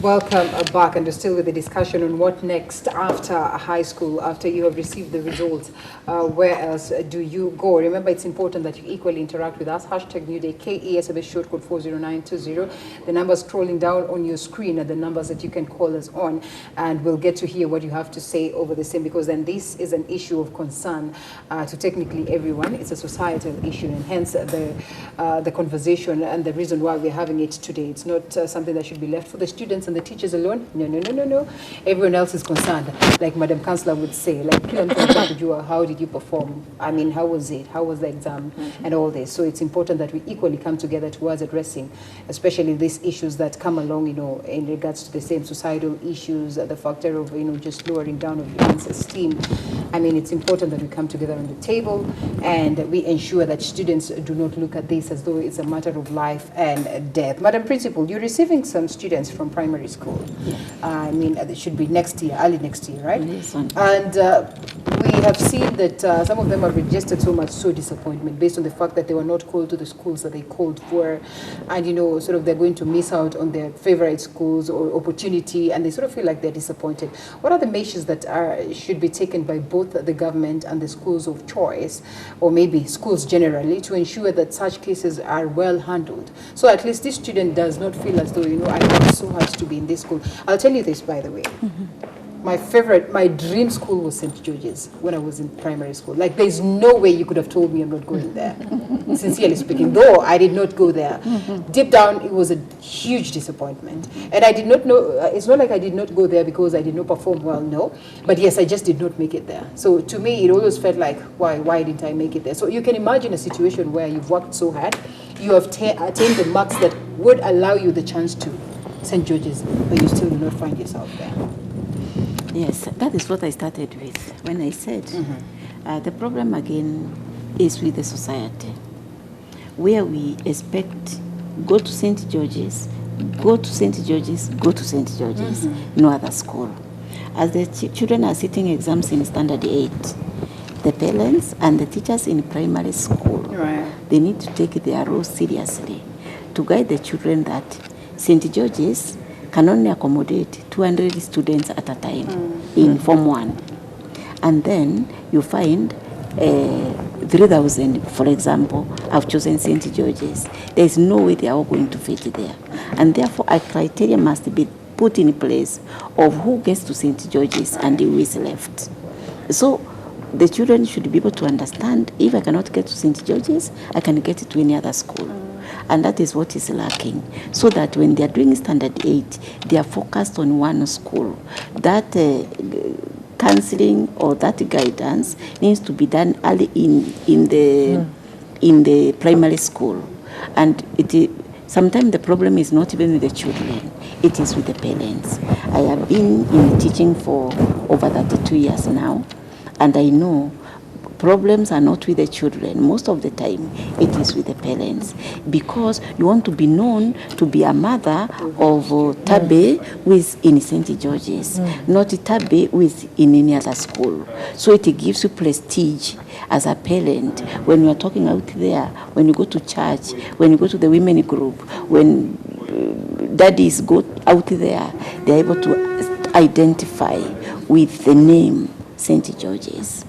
Welcome back, and we're still with the discussion on what next after high school, after you have received the results. Where else do you go? Remember, it's important that you equally interact with us. Hashtag New Day, KESMS short code 40920. The numbers scrolling down on your screen are the numbers that you can call us on, and we'll get to hear what you have to say over the same, because then this is an issue of concern to technically everyone. It's a societal issue, and hence the conversation and the reason why we're having it today. It's not something that should be left for the students and the teachers alone. No. Everyone else is concerned. Like Madam Councillor would say, like, how did you perform? I mean, how was it? How was the exam? And all this. So it's important that we equally come together towards addressing, especially these issues that come along, in regards to the same societal issues, the factor of, just lowering down of your esteem. I mean, it's important that we come together on the table and we ensure that students do not look at this as though it's a matter of life and death. Madam Principal, you're receiving some students from primary school. Yeah. I mean, it should be next year, early next year, right? Yes. And we have seen that some of them have registered so disappointment based on the fact that they were not called to the schools that they called for, and sort of they're going to miss out on their favorite schools or opportunity, and they sort of feel like they're disappointed. What are the measures that should be taken by both the government and the schools of choice, or maybe schools generally, to ensure that such cases are well handled, so at least this student does not feel as though, I worked so hard to be in this school? I'll tell you this, by the way. My dream school was St. George's when I was in primary school. Like, there's no way you could have told me I'm not going there. Sincerely speaking, though I did not go there. Deep down, it was a huge disappointment. And I did not know, it's not like I did not go there because I did not perform well, no. But yes, I just did not make it there. So to me, it always felt like, why didn't I make it there? So you can imagine a situation where you've worked so hard, you have attained the marks that would allow you the chance to St. George's, but you still do not find yourself there. Yes, that is what I started with when I said the problem again is with the society, where we expect go to St. George's, go to St. George's, go to St. George's, no other school. As the children are sitting exams in Standard 8, the parents and the teachers in primary school, they need to take their role seriously to guide the children that St. George's can only accommodate 200 students at a time in Form 1. And then you find 3,000, for example, have chosen St. George's. There is no way they are all going to fit there. And therefore, a criteria must be put in place of who gets to St. George's and who is left. So the children should be able to understand, if I cannot get to St. George's, I can get to any other school. And that is what is lacking, so that when they are doing Standard 8, they are focused on one school. That counseling or that guidance needs to be done early in the primary school. And sometimes the problem is not even with the children, it is with the parents. I have been in teaching for over 32 years now, and I know problems are not with the children. Most of the time, it is with the parents, because you want to be known to be a mother of Tabe who is in St. George's, not Tabe who is in any other school. So it gives you prestige as a parent when you are talking out there, when you go to church, when you go to the women group, when daddies go out there, they are able to identify with the name St. George's.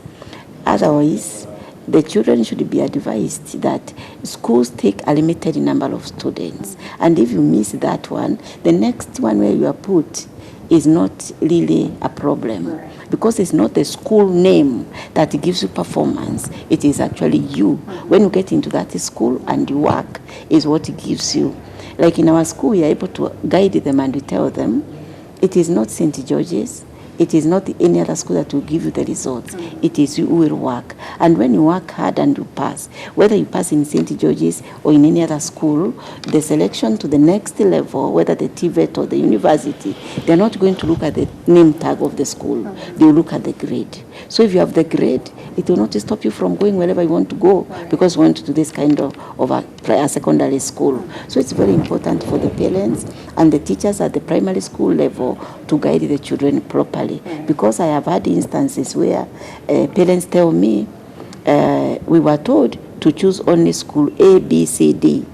Otherwise, the children should be advised that schools take a limited number of students. And if you miss that one, the next one where you are put is not really a problem. Because it's not the school name that gives you performance. It is actually you. When you get into that school and you work, is what it gives you. Like in our school, we are able to guide them and we tell them, it is not St. George's. It is not any other school that will give you the results. It is you who will work. And when you work hard and you pass, whether you pass in St. George's or in any other school, the selection to the next level, whether the TVET or the university, they're not going to look at the name tag of the school. They will look at the grade. So if you have the grade, it will not stop you from going wherever you want to go, because you want to do this kind of a secondary school. So it's very important for the parents and the teachers at the primary school level to guide the children properly. Because I have had instances where parents tell me, we were told to choose only school A, B, C, D.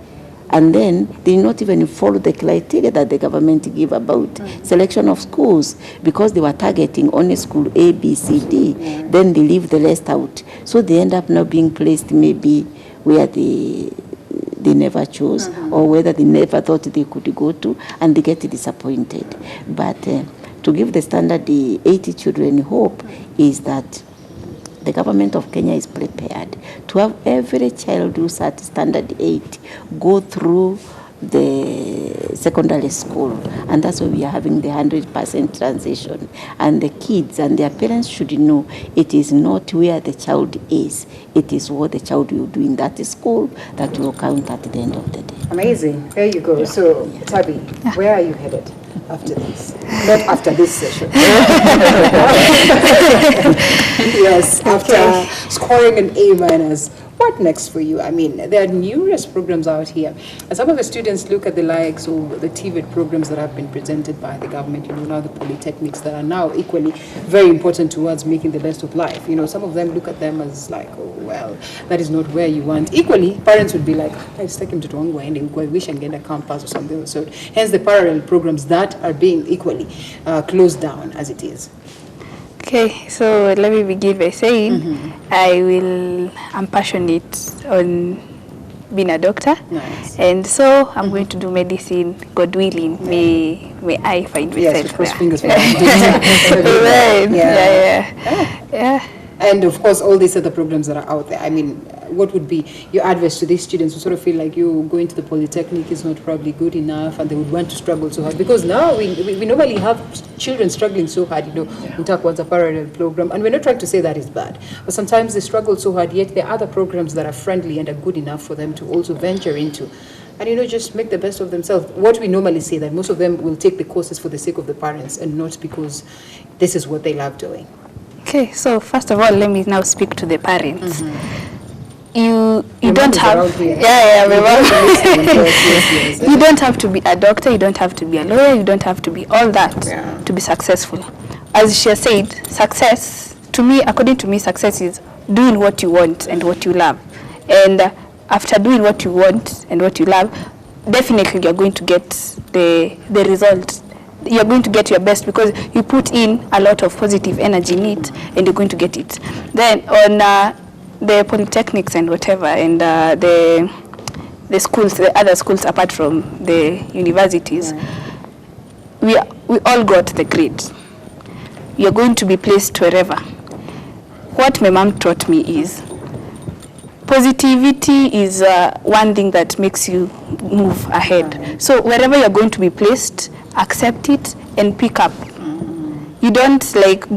and then they did not even follow the criteria that the government give about selection of schools, because they were targeting only school A, B, C, D. Then they leave the rest out. So they end up now being placed maybe where they never chose, or whether they never thought they could go to, and they get disappointed. But to give the standard 80 children hope is that the government of Kenya is prepared to have every child who's at standard 8 go through the secondary school, and that's why we are having the 100% transition. And the kids and their parents should know it is not where the child is, it is what the child will do in that school that will count at the end of the day. Amazing. There you go. So, Tabi, where are you headed after this? Not after this session. Yes, after scoring an A-. What next for you? I mean, there are numerous programs out here. And some of the students look at the likes of the TVET programs that have been presented by the government, now the polytechnics that are now equally very important towards making the best of life. Some of them look at them as like, oh, well, that is not where you want. Equally, parents would be like, let's take him to Tuangwa and I wish I can get a campus or something of the sort. Hence the parallel programs that are being equally closed down as it is. Okay, so let me begin by saying I'm passionate on being a doctor. Nice. And so I'm going to do medicine, God willing. May I find myself yes, cross fingers for that. Yeah. And of course, all these other programs that are out there. I mean, what would be your advice to these students who sort of feel like you going to the polytechnic is not probably good enough, and they would want to struggle so hard? Because now we normally have children struggling so hard, we talk about a parallel program, and we're not trying to say that is bad, but sometimes they struggle so hard, yet there are other programs that are friendly and are good enough for them to also venture into. And just make the best of themselves. What we normally say that most of them will take the courses for the sake of the parents and not because this is what they love doing. Okay, so first of all, let me now speak to the parents. You don't have you don't have to be a doctor, you don't have to be a lawyer, you don't have to be all that to be successful. As she has said, success, to me, according to me, success is doing what you want and what you love. And after doing what you want and what you love, definitely you're going to get the result. You're going to get your best because you put in a lot of positive energy in it, and you're going to get it. Then on the polytechnics and whatever, and the schools, the other schools apart from the universities, we all got the grade. You're going to be placed wherever. What my mom taught me is positivity is one thing that makes you move ahead. So wherever you're going to be placed, accept it and pick up. You don't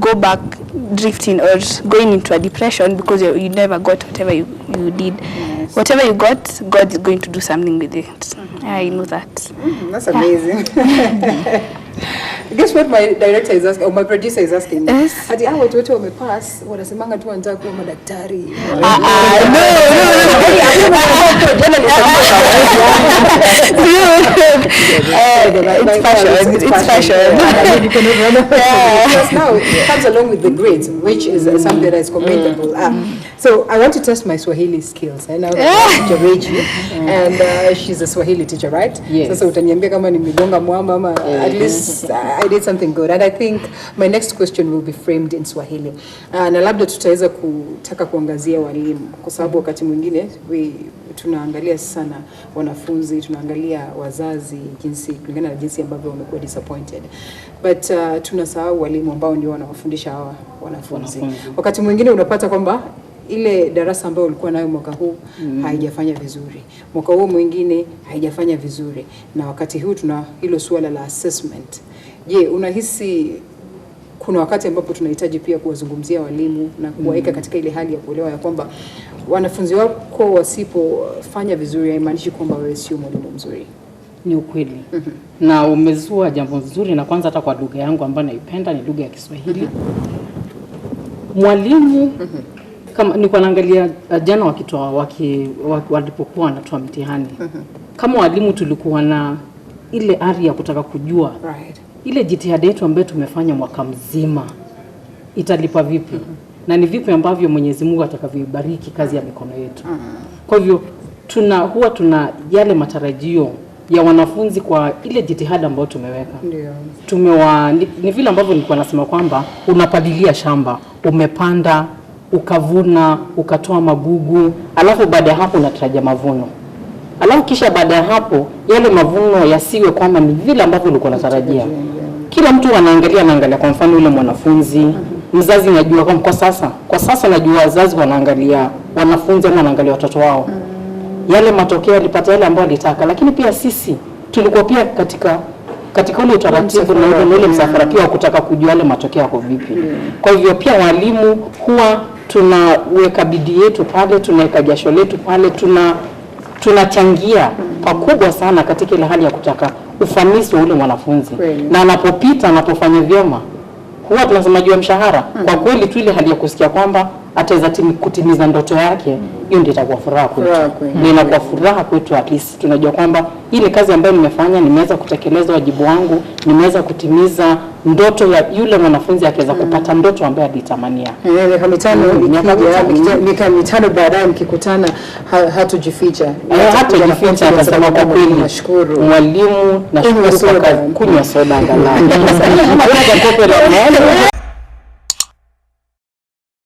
go back drifting or going into a depression because you never got whatever you did. Yes. Whatever you got, God is going to do something with it. I know that. That's amazing. Guess what my director is asking, or my producer is asking me? Yes. Ati watu wote wamepass, wanasemanga tu wanataka kuwa madaktari. No. It's fashion. Because now it comes along with the grades, which is something that is commendable. So I want to test my Swahili skills. I know that teacher Rachel, and she's a Swahili teacher, right? Yes. So utaniambia kama nimegonga mwamba, at least I did something good. And I think my next question will be framed in Swahili. Na labda tutaweza kutaka kuangazia walimu, kwa sababu wakati mwingine tunaangalia sana wanafunzi, tunaangalia wazazi kulingana na jinsi ambavyo wamekuwa disappointed. But tunasahau walimu ambao ndio wanawafundisha hawa wanafunzi. Wakati mwingine unapata kwamba ile darasa ambayo ulikuwa nayo mwaka huu haijafanya vizuri. Mwaka huu mwingine haijafanya vizuri. Na wakati huu tuna hilo suala la assessment. Je, unahisi kuna wakati ambapo tunahitaji pia kuwazungumzia walimu na kuwaweka katika ile hali ya kuelewa ya kwamba wanafunzi wako wasipofanya vizuri haimaanishi kwamba wewe sio mwalimu mzuri? Ni ukweli. Na umezua jambo nzuri, na kwanza hata kwa lugha yangu ambayo naipenda ni lugha ya Kiswahili. Mwalimu kama nilikuwa naangalia jana walipokuwa wanatoa mtihani. Kama walimu tulikuwa na ile ari ya kutaka kujua ile jitihada yetu ambayo tumefanya mwaka mzima italipa vipi, na ni vipi ambavyo Mwenyezi Mungu atakavyobariki kazi ya mikono yetu. Kwa hivyo huwa tuna yale matarajio ya wanafunzi kwa ile jitihada ambayo tumeweka. Ndio. Ni vile ambavyo nilikuwa nasema kwamba unapalilia shamba, umepanda, ukavuna, ukatoa magugu, alafu baada ya hapo unatarajia mavuno. Alafu kisha baada ya hapo yale mavuno yasiwe kwamba ni vile ambavyo ulikuwa unatarajia. Kila mtu anaangalia kwa mfano yule mwanafunzi, mzazi anajua kwa sasa najua wazazi wanaangalia wanafunzi ama wanaangalia watoto wao. Yale matokeo alipata yale ambayo alitaka, lakini pia sisi tulikuwa pia katika ule utaratibu na ile msafara pia kutaka kujua yale matokeo yako vipi. Kwa hivyo pia walimu huwa tunaweka bidii yetu pale, tunaweka jasho letu pale, tunachangia pakubwa sana katika ile hali ya kutaka ufanisi wa ule mwanafunzi. Na anapofanya vyema huwa tunasema juu ya mshahara. Kwa kweli tu ile hali ya kusikia kwamba ataweza kutimiza ndoto yake, hiyo ndio itakuwa furaha kwetu. Ndio inakuwa furaha kwetu, at least tunajua kwamba hii ni kazi ambayo nimefanya, nimeweza kutekeleza wajibu wangu, nimeweza kutimiza ndoto ya yule mwanafunzi akaweza kupata ndoto ambayo alitamania. Miaka mitano baadaye mkikutana hatujificha. Hatujificha, atasema kwa kweli mwalimu na kunywa soda angalau.